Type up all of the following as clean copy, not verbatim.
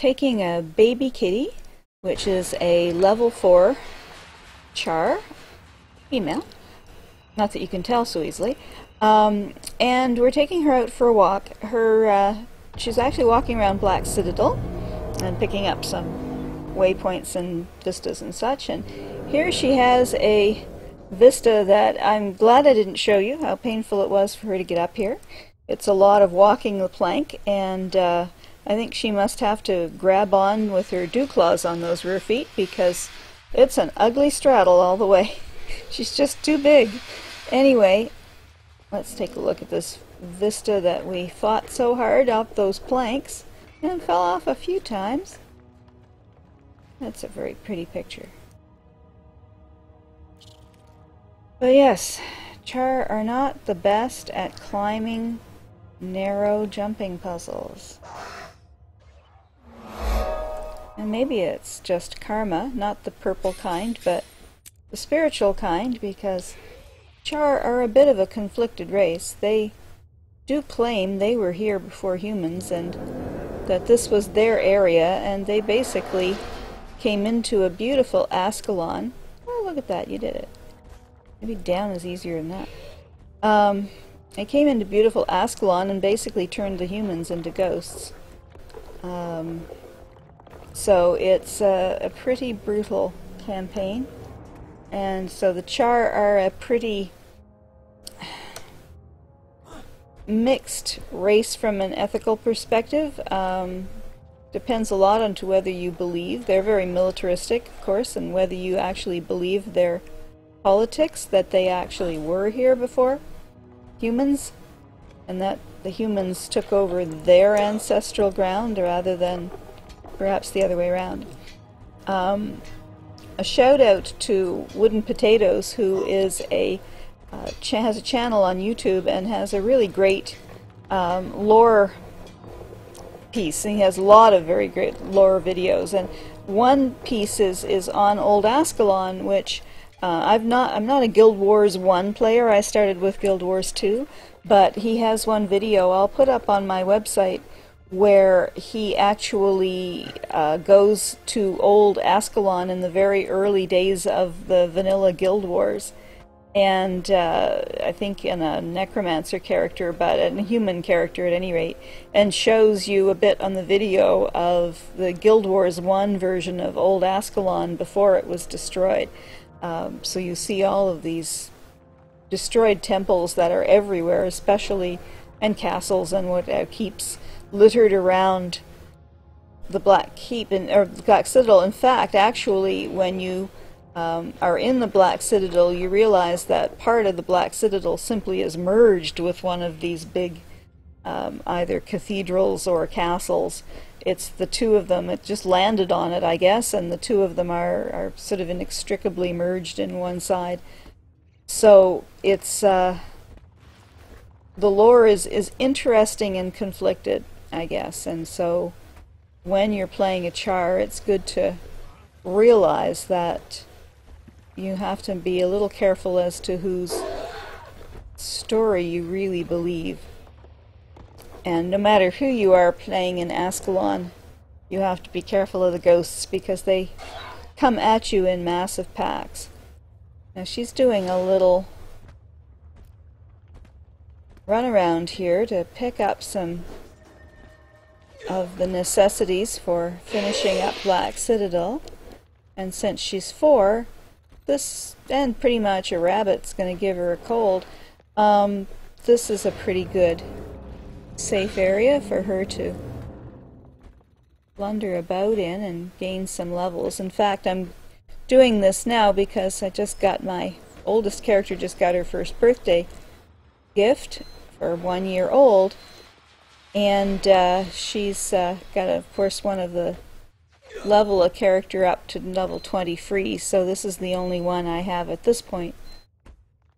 taking a baby kitty, which is a level 4 Charr, female, not that you can tell so easily, and we're taking her out for a walk. She's actually walking around Black Citadel and picking up some waypoints and vistas and such, and here she has a vista that I'm glad I didn't show you how painful it was for her to get up here. It's a lot of walking the plank, and I think she must have to grab on with her dew claws on those rear feet because it's an ugly straddle all the way. She's just too big. Anyway, let's take a look at this vista that we fought so hard up those planks and fell off a few times. That's a very pretty picture. But yes, Charr are not the best at climbing narrow jumping puzzles. And maybe it's just karma, not the purple kind, but the spiritual kind, because Charr are a bit of a conflicted race. They do claim they were here before humans and that this was their area, and they basically came into a beautiful Ascalon. Oh, look at that, you did it. Maybe down is easier than that. They came into beautiful Ascalon and basically turned the humans into ghosts. So it's a pretty brutal campaign. And so the Charr are a pretty mixed race from an ethical perspective. Depends a lot on to whether you believe. They're very militaristic, of course, and whether you actually believe their politics, that they actually were here before humans, and that the humans took over their ancestral ground rather than perhaps the other way around. A shout out to Wooden Potatoes, who is has a channel on YouTube and has a really great lore piece. And he has a lot of very great lore videos, and one piece is on Old Ascalon, which I'm not a Guild Wars 1 player. I started with Guild Wars 2, but he has one video I'll put up on my website where he actually goes to Old Ascalon in the very early days of the vanilla Guild Wars, and I think in a necromancer character, but a human character at any rate, and shows you a bit on the video of the Guild Wars 1 version of Old Ascalon before it was destroyed. So you see all of these destroyed temples that are everywhere, especially, and castles and what keeps littered around the Black Keep or Black Citadel. In fact, actually, when you are in the Black Citadel, you realize that part of the Black Citadel simply is merged with one of these big either cathedrals or castles. It's the two of them. It just landed on it, I guess, and the two of them are sort of inextricably merged in one side. So it's the lore is interesting and conflicted, I guess, and so when you're playing a Charr, it's good to realize that you have to be a little careful as to whose story you really believe. And no matter who you are playing in Ascalon, you have to be careful of the ghosts because they come at you in massive packs. Now she's doing a little run around here to pick up some of the necessities for finishing up Black Citadel. And since she's 4, this, and pretty much a rabbit's going to give her a cold, this is a pretty good safe area for her to blunder about in and gain some levels. In fact, I'm doing this now because I just got my oldest character just got her first birthday gift for 1 year old, and she's got, of course, one of the level a character up to level 20 free, so this is the only one I have at this point,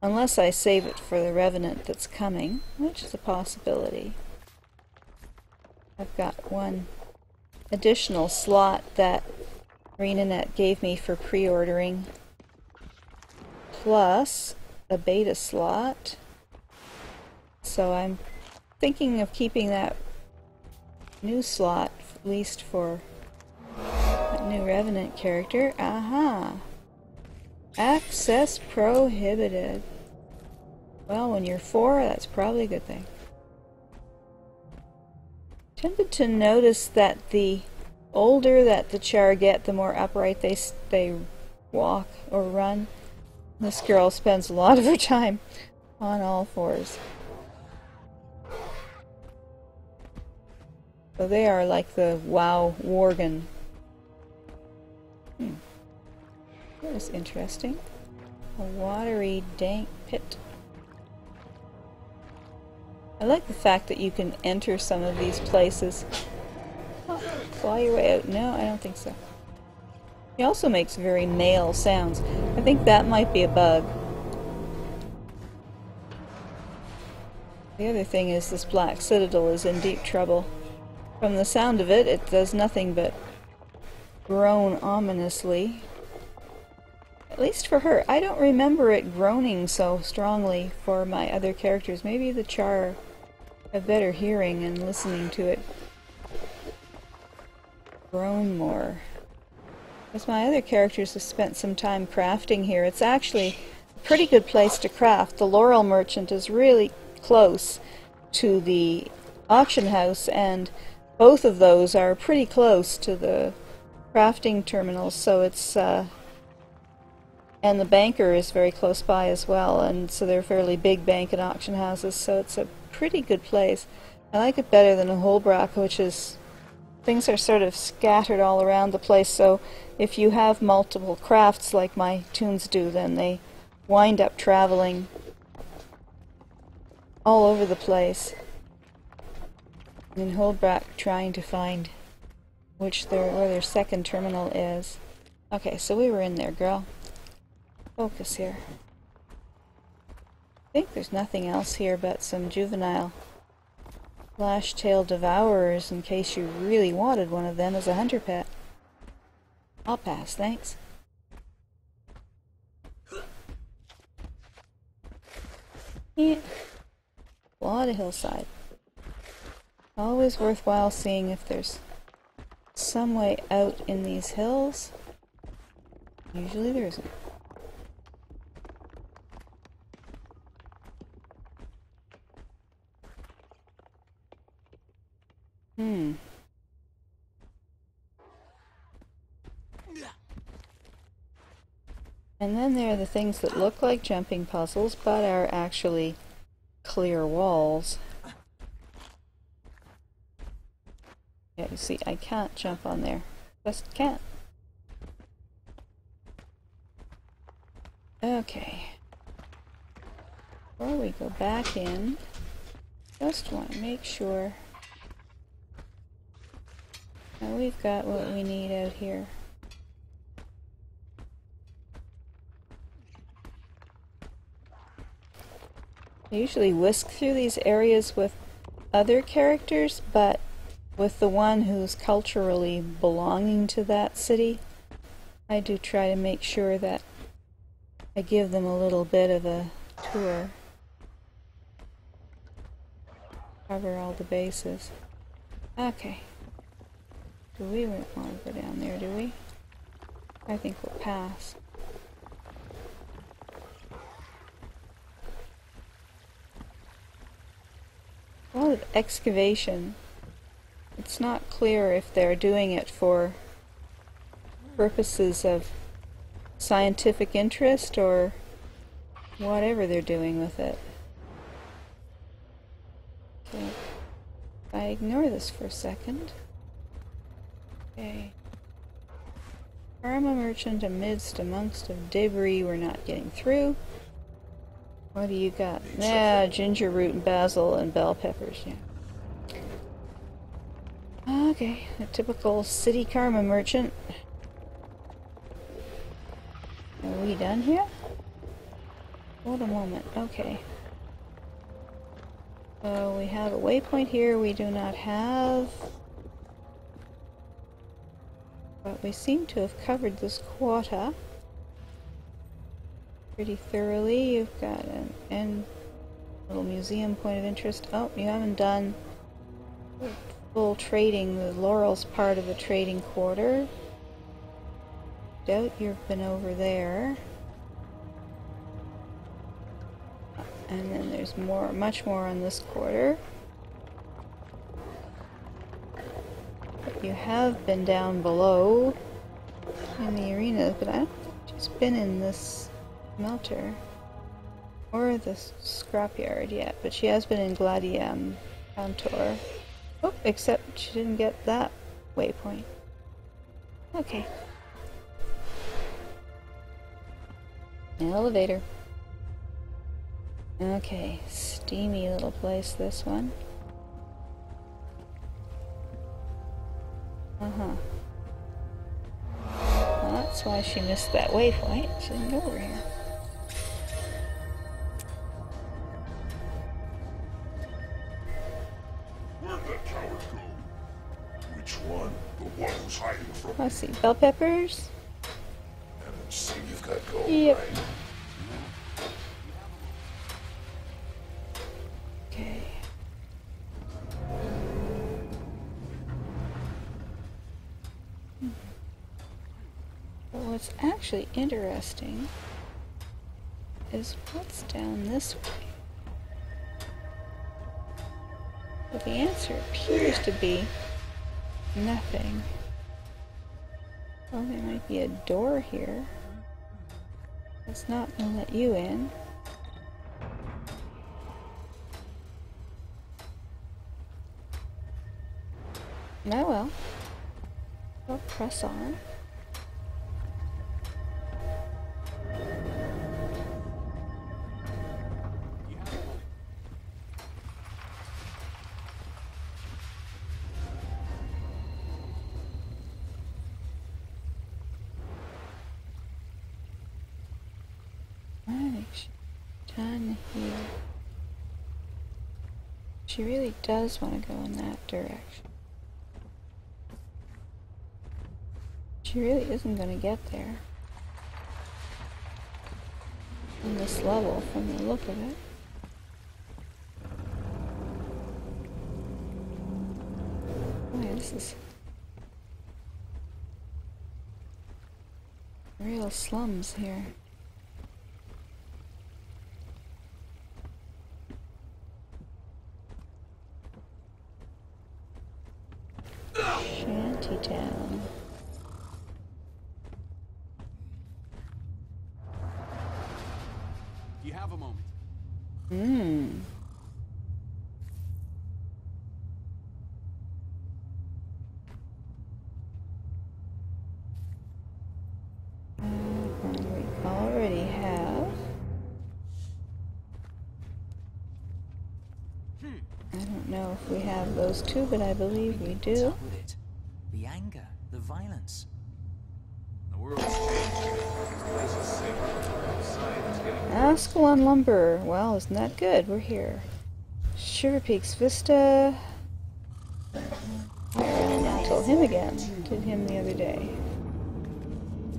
unless I save it for the Revenant that's coming, which is a possibility. I've got one additional slot that ArenaNet gave me for pre-ordering, plus a beta slot, so I'm thinking of keeping that new slot at least for New Revenant character. Aha! Access prohibited. Well, when you're 4, that's probably a good thing. Tended to notice that the older that the Charr get, the more upright they walk or run. This girl spends a lot of her time on all 4s. So they are like the WoW Worgen. That was interesting. A watery, dank pit. I like the fact that you can enter some of these places. Oh, fly your way out. No, I don't think so. He also makes very male sounds. I think that might be a bug. The other thing is this Black Citadel is in deep trouble. From the sound of it, it does nothing but groan ominously. At least for her. I don't remember it groaning so strongly for my other characters. Maybe the Charr have better hearing and listening to it groan more. As my other characters have spent some time crafting here, it's actually a pretty good place to craft. The Laurel Merchant is really close to the auction house, and both of those are pretty close to the crafting terminals, so it's and the banker is very close by as well, and so they're fairly big bank and auction houses, so it's a pretty good place. I like it better than a Holbrook, which is things are sort of scattered all around the place, so if you have multiple crafts like my toons do, then they wind up traveling all over the place. In Holbrook, trying to find where their second terminal is. Okay, so we were in there, girl. Focus here. I think there's nothing else here but some juvenile flash-tail devourers in case you really wanted one of them as a hunter pet. I'll pass, thanks. Yeah. A lot of hillside. Always worthwhile seeing if there's some way out in these hills. Usually there isn't. And then there are the things that look like jumping puzzles, but are actually clear walls. Yeah, you see, I can't jump on there. Just can't. Okay. Before we go back in, just want to make sure that we've got what we need out here. I usually whisk through these areas with other characters, but with the one who's culturally belonging to that city, I do try to make sure that I give them a little bit of a tour. Cover all the bases. Okay. Do we want to go down there, do we? I think we'll pass. A lot of excavation. It's not clear if they're doing it for purposes of scientific interest or whatever they're doing with it. Okay. If I ignore this for a second. Okay. Karma merchant amongst of debris, we're not getting through. What do you got? Yeah, ginger root and basil and bell peppers, yeah. Okay, a typical city karma merchant. Are we done here? Hold a moment, okay. So we have a waypoint here we do not have. But we seem to have covered this quota pretty thoroughly. You've got an little museum point of interest. Oh, you haven't done full trading. The Laurel's part of the trading quarter. doubt you've been over there. And then there's more, much more on this quarter. But you have been down below in the arena, but I don't think she's been in this smelter or the scrapyard yet, but she has been in Gladium Contour. Oh, except she didn't get that waypoint. Okay. An elevator. Okay, steamy little place, this one. Uh-huh. Well, that's why she missed that waypoint. She didn't go over here. Where'd that coward go? Which one? The one who's hiding from me? Let's see, bell peppers. Haven't seen you've got gold, Yep. right? Okay. But what's actually interesting is what's down this way. But the answer appears to be nothing. Well, there might be a door here. It's not going to let you in. Oh well. We'll press on. Done here. She really does want to go in that direction. She really isn't going to get there on this level from the look of it. Boy, this is real slums here. Shantytown. You have a moment. We already have. I don't know if we have those two, but I believe we do. What's up with it? The anger, the violence. The world's changing. This place is sick. Science getting Ascalon lumber. Well, isn't that good? We're here. Sugar Peaks Vista. I already now told him again. Did him the other day.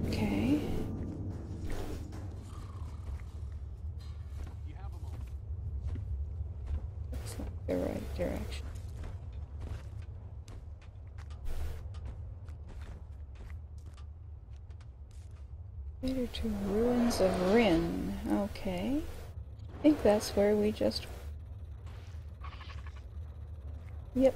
Okay. You have a moment. Looks like the right direction. Later to Ruins of Rin. Okay. I think that's where we just... Yep.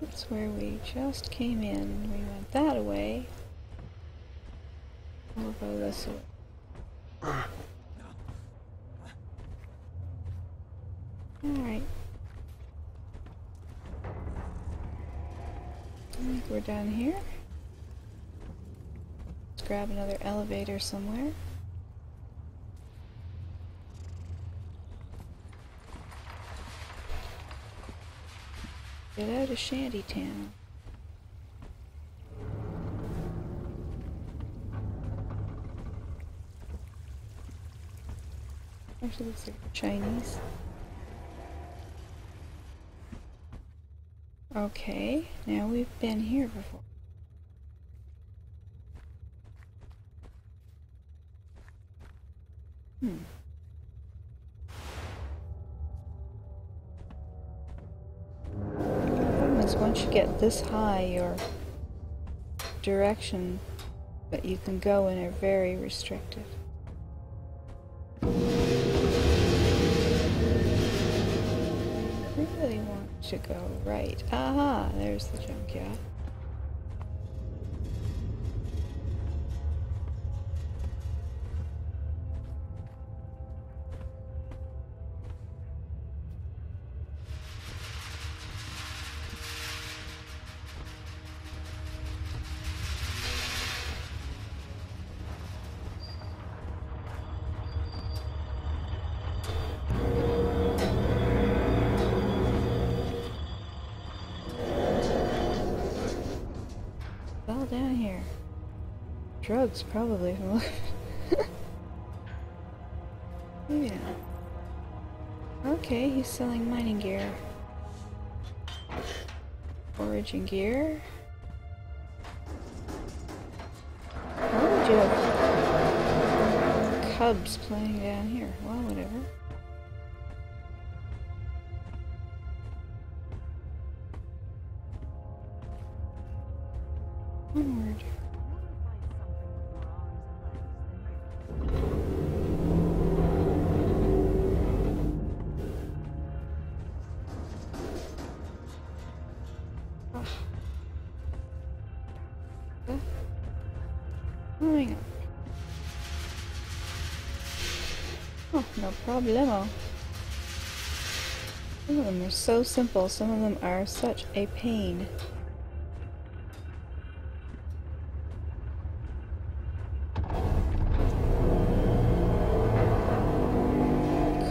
That's where we just came in. We went that way. We'll go this way. Alright. I think we're done here. Let's grab another elevator somewhere. Get out of Shantytown. Actually, looks like Chinese. Okay, now we've been here before. The problem is once you get this high, you're direction that you can go in are very restricted. I really want to go right. Aha! There's the junkyard. All down here. Drugs, probably. Yeah. Okay, he's selling mining gear. Foraging gear. Why would you have cubs playing down here? Well, whatever. Onward. Moving on. Oh, no problemo. Some of them are so simple, some of them are such a pain.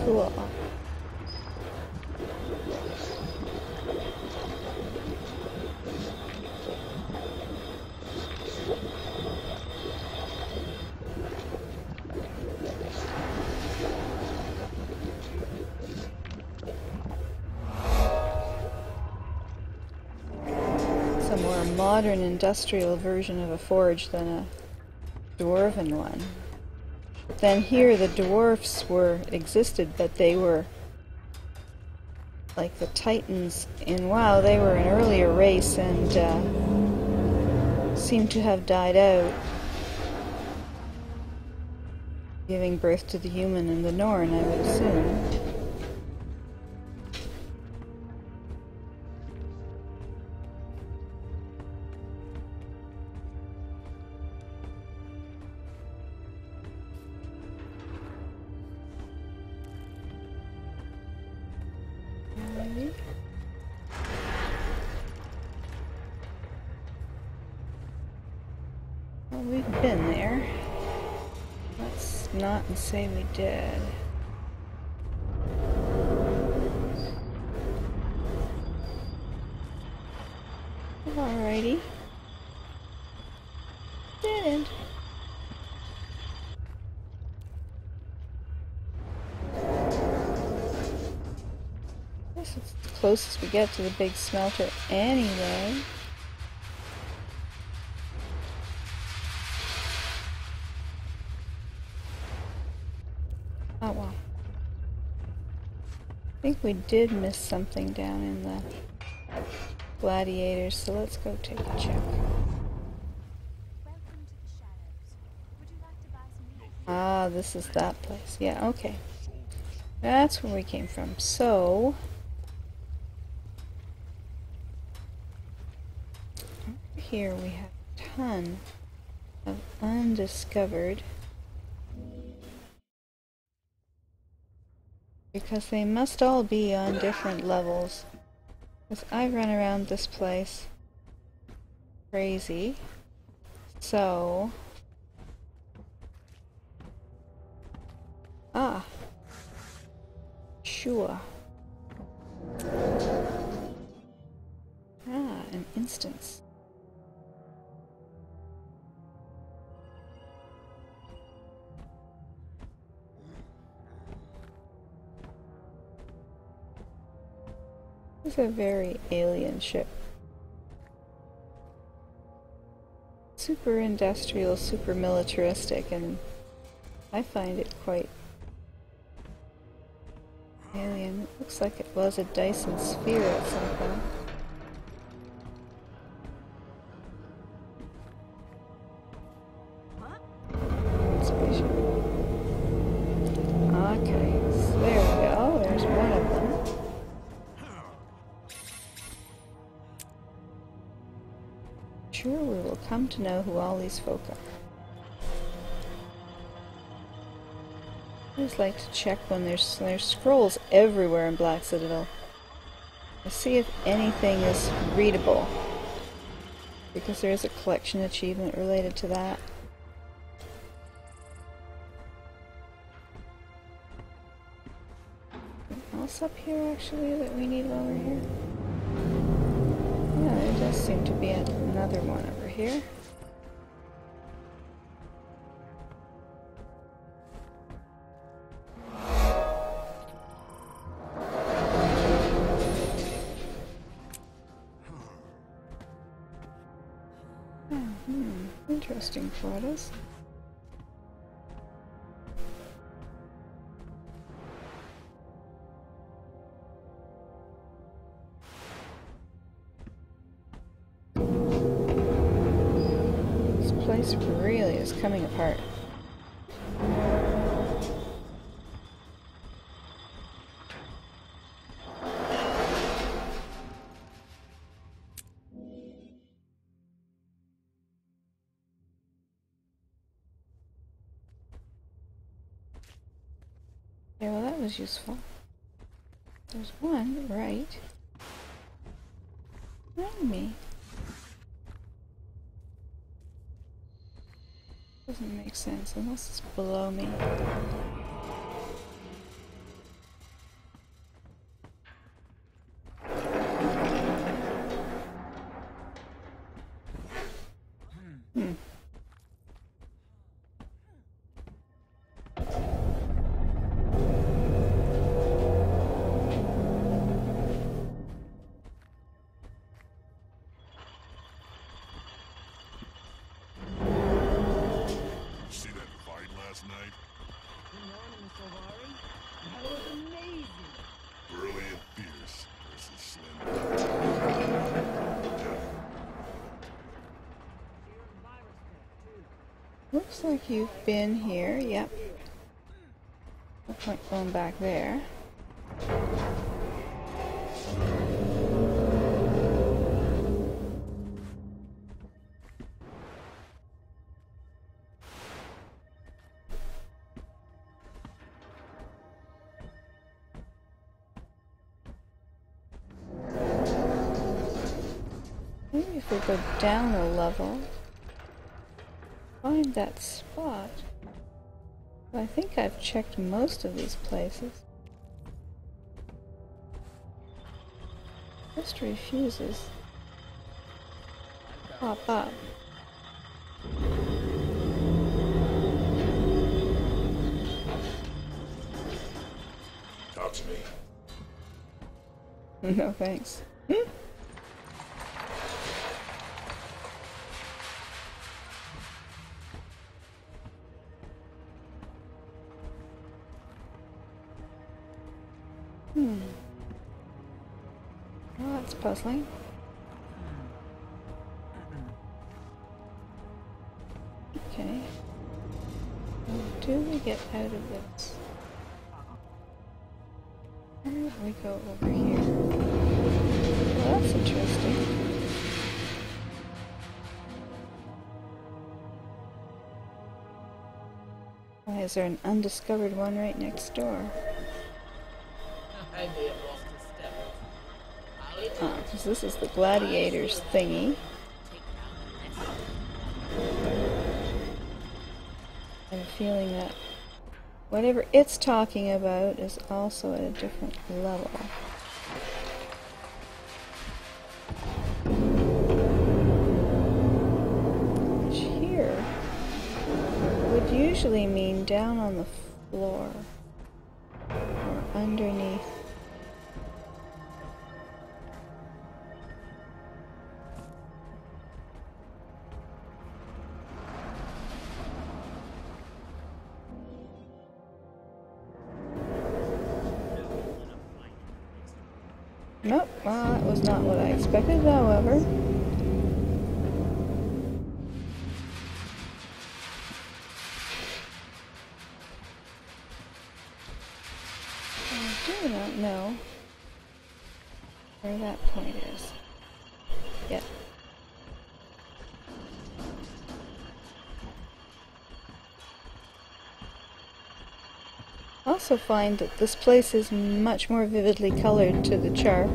Cool. It's a more modern industrial version of a forge than a dwarven one. Then here the dwarfs existed, but they were like the Titans in WoW. They were an earlier race and seem to have died out, giving birth to the human and the Norn, I would assume. Well, we've been there. Let's not and say we did. Alrighty. Didn't. Guess it's the closest we get to the big smelter anyway. Oh well. I think we did miss something down in the gladiators, so let's go take a check. Ah, this is that place. Yeah, okay. That's where we came from. So over here we have a ton of undiscovered, because they must all be on different levels. Because I run around this place crazy. So sure. An instance. It's a very alien ship. Super industrial, super militaristic, and I find it quite alien. It looks like it was a Dyson sphere at some point. sure we will come to know who all these folk are. I always like to check when there's scrolls everywhere in Black Citadel. Let's see if anything is readable, because there is a collection achievement related to that. Anything else up here actually that we need while we're here? Yeah, there does seem to be another one over here. Interesting photos. This place really is coming apart. Yeah, well, that was useful. There's one right behind me. Doesn't make sense unless it's below me. Looks like you've been here, yep. No point going back there. Maybe if we go down a level, find that spot. I think I've checked most of these places. Just refuses to pop up. Talk to me. No thanks. Well, that's puzzling. Okay. How do we get out of this? Where do we go over here? Well, that's interesting. Why is there an undiscovered one right next door? Because this is the gladiators thingy. I have a feeling that whatever it's talking about is also at a different level. Which here would usually mean down on the floor or underneath. Nope, well, that was not what I expected, however. I do not know where that point is. Yet. also find that this place is much more vividly colored to the Charr.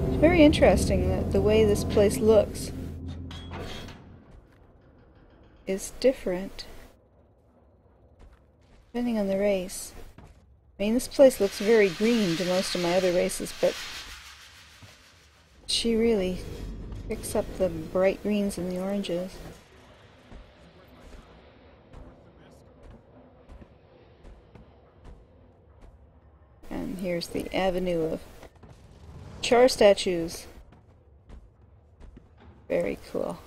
It's very interesting that the way this place looks is different depending on the race. I mean, this place looks very green to most of my other races, but she really picks up the bright greens and the oranges. And here's the avenue of Charr statues. Very cool.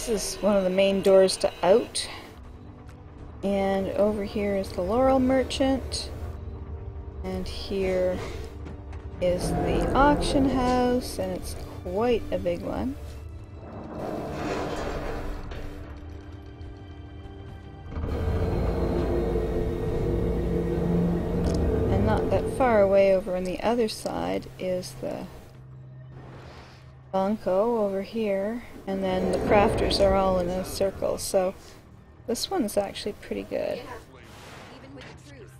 This is one of the main doors to out. And over here is the Laurel Merchant. And here is the auction house, and it's quite a big one. And not that far away over on the other side is the Bunko over here, and then the crafters are all in a circle, so this one's actually pretty good. Even with the truce,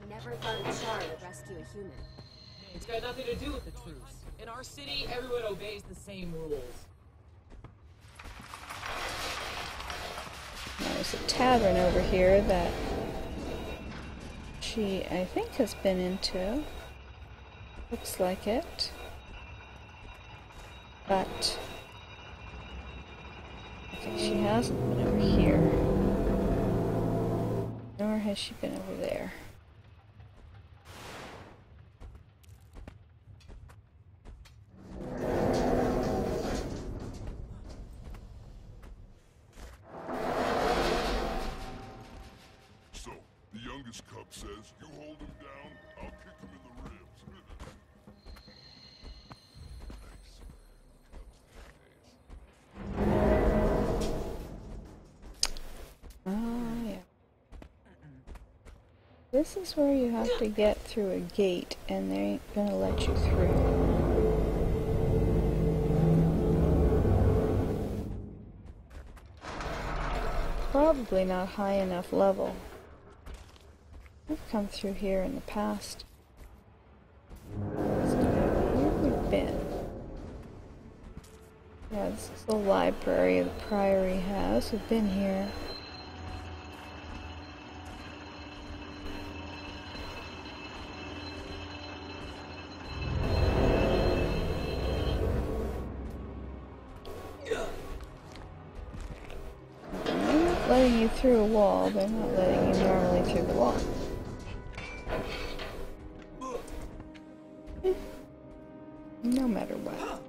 I never thought a Charr would rescue a human. It's got nothing to do with the truce. In our city, everyone obeys the same rules. Now, there's a tavern over here that she, I think, has been into. Looks like it. But I think she hasn't been over here. Nor has she been over there. So, the youngest cub says, you hold him down, I'll kick him in the ribs. Oh, yeah. This is where you have to get through a gate, and they ain't gonna let you through. Probably not high enough level. I've come through here in the past. So here we've been. Yeah, this is the library the Priory has. We've been here. Letting you through a wall, they're not letting you normally through the wall. No matter what.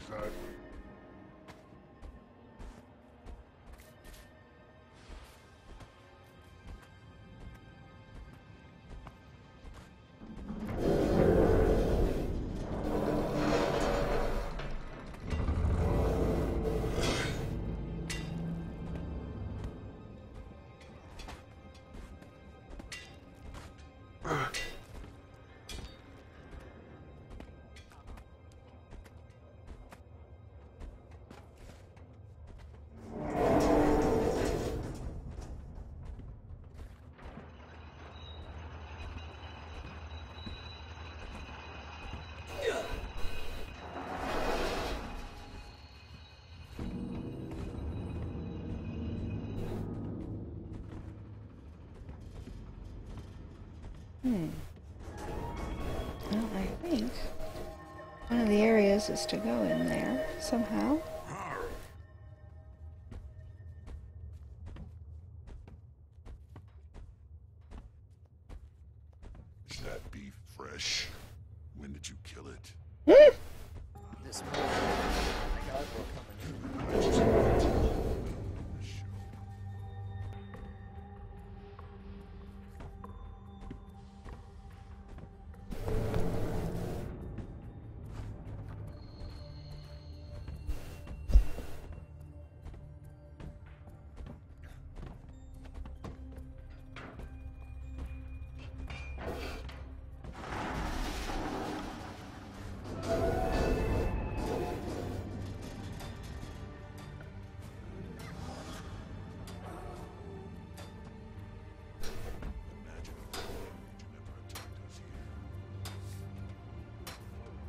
Exactly. Well, I think one of the areas is to go in there somehow. Is that beef fresh? When did you kill it? This morning, the guard were coming in. I just wanted to know.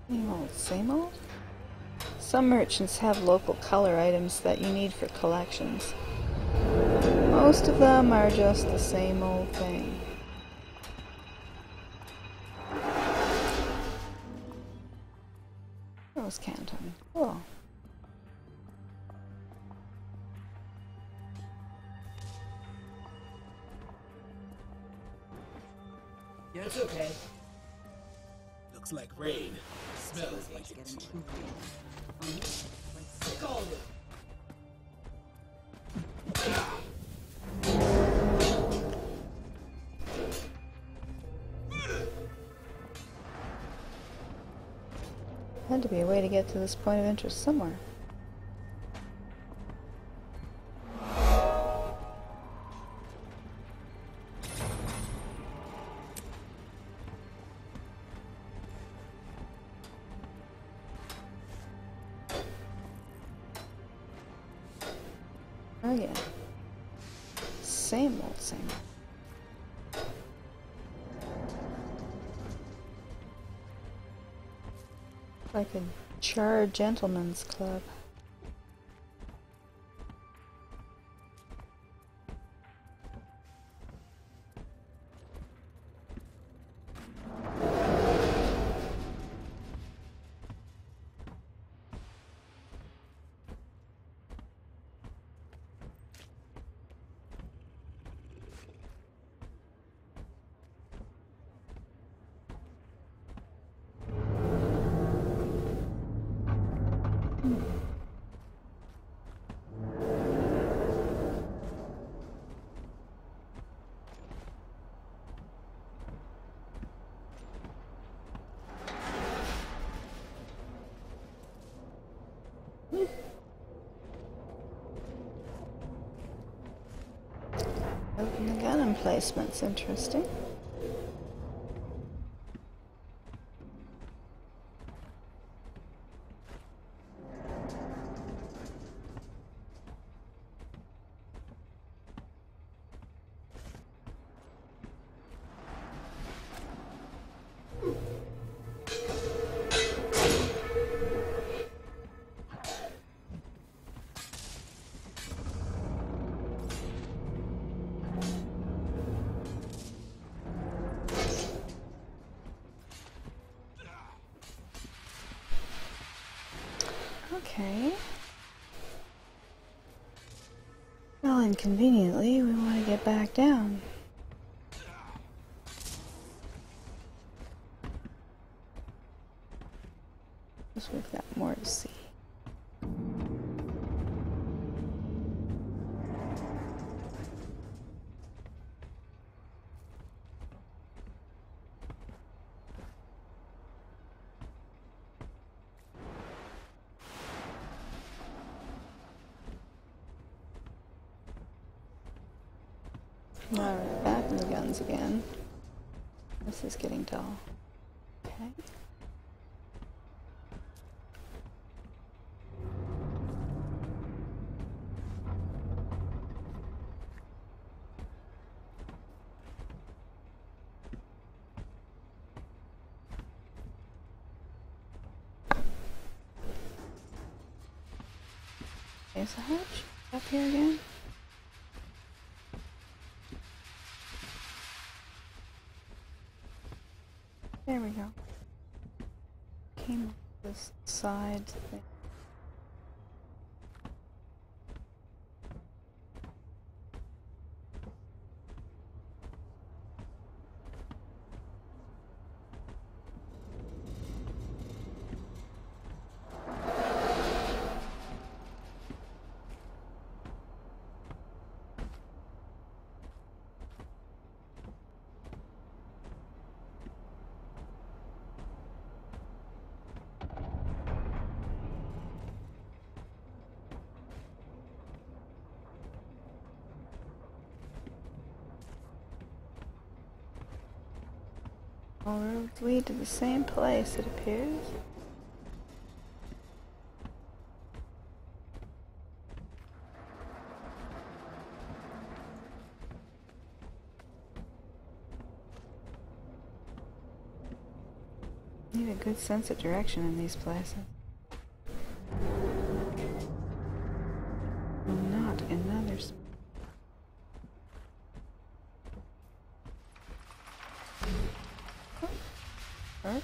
Same old, same old? Some merchants have local color items that you need for collections. Most of them are just the same old thing. Rose Canton. Cool. Yeah, it's okay. Looks like rain. Smells like it. Called it. Had to be a way to get to this point of interest somewhere. Oh yeah. Same old, same old. Like a Charr Gentlemen's Club. Open the gun emplacements, interesting. Okay. Well, inconveniently, we want to get back down. Because we've got more to see. Now we're back in the guns again. This is getting dull. Okay. There's a hatch up here again. There we go. Came up this side thing. All roads lead to the same place, it appears. Need a good sense of direction in these places. Oh, not another spot. Oh.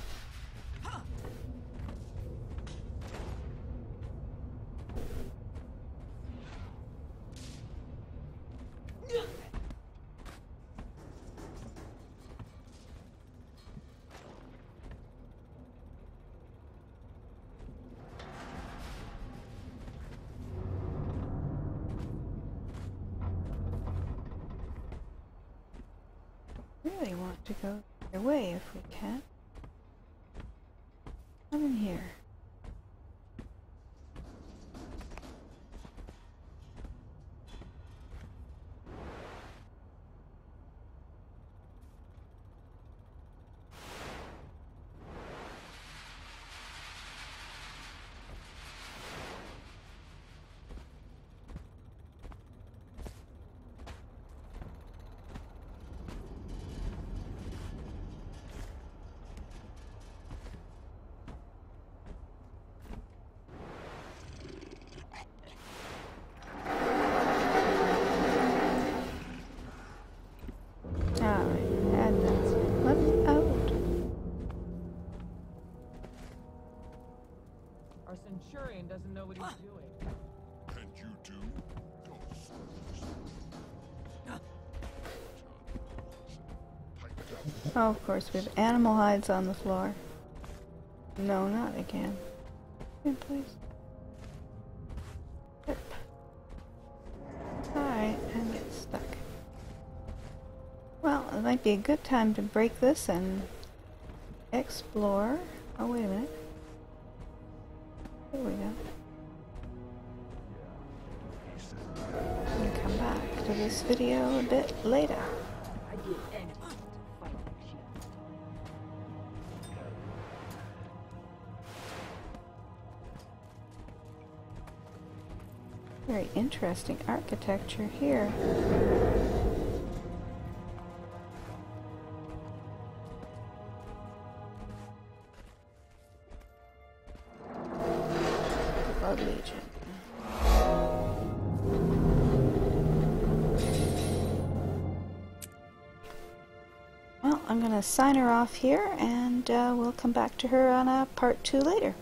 Really want to go their way if we can. Come in here. Our Centurion doesn't know what he's doing. And you do? Don't Oh, of course, we have animal hides on the floor. No, not again. Again, please. Yep. Alright, and get stuck. Well, it might be a good time to break this and explore. Oh, wait a minute. Here we go. I'm going to come back to this video a bit later. Very interesting architecture here. Legion. Well, I'm going to sign her off here, and we'll come back to her on a part 2 later.